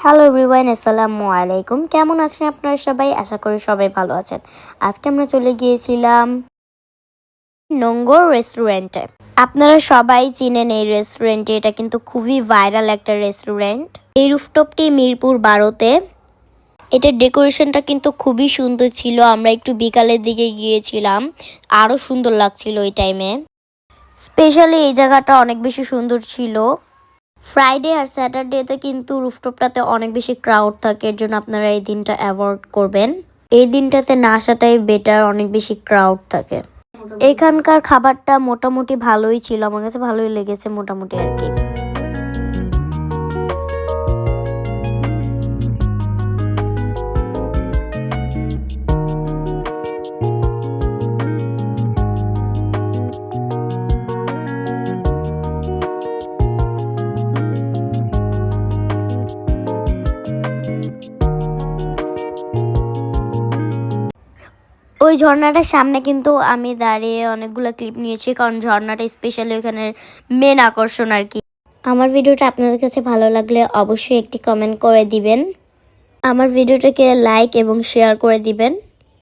Hello everyone, আসসালামু আলাইকুম। কেমন আছেন আপনারা সবাই? আশা করি সবাই ভালো আছেন। আজকে আমরা চলে গিয়েছিলাম নোঙ্গর রেস্টুরেন্টে। আপনারা সবাই চিনেন এই রেস্টুরেন্টে, এটা কিন্তু খুবই ভাইরাল একটা রেস্টুরেন্ট। এই রুফটপটি মিরপুর 12-তে। এটার ডেকোরেশনটা কিন্তু খুবই সুন্দর ছিল। আমরা একটু বিকালের দিকে গিয়েছিলাম, আরও সুন্দর লাগছিল এই টাইমে। স্পেশালি এই জায়গাটা অনেক বেশি সুন্দর ছিল। ফ্রাইডে আর স্যাটারডেতে কিন্তু রুফটপটাতে অনেক বেশি ক্রাউড থাকে, এর জন্য আপনারা এই দিনটা অ্যাভয়েড করবেন। এই দিনটাতে না আসাটাই বেটার, অনেক বেশি ক্রাউড থাকে। এখানকার খাবারটা মোটামুটি ভালোই ছিল, আমার কাছে ভালোই লেগেছে মোটামুটি আর কি। ওই ঝর্ণাটার সামনে কিন্তু আমি দাঁড়িয়ে অনেকগুলো ক্লিপ নিয়েছি, কারণ ঝর্ণাটা স্পেশালি ওখানের মেন আকর্ষণ আর কি। আমার ভিডিওটা আপনাদের কাছে ভালো লাগলে অবশ্যই একটি কমেন্ট করে দিবেন। আমার ভিডিওটাকে লাইক এবং শেয়ার করে দিবেন।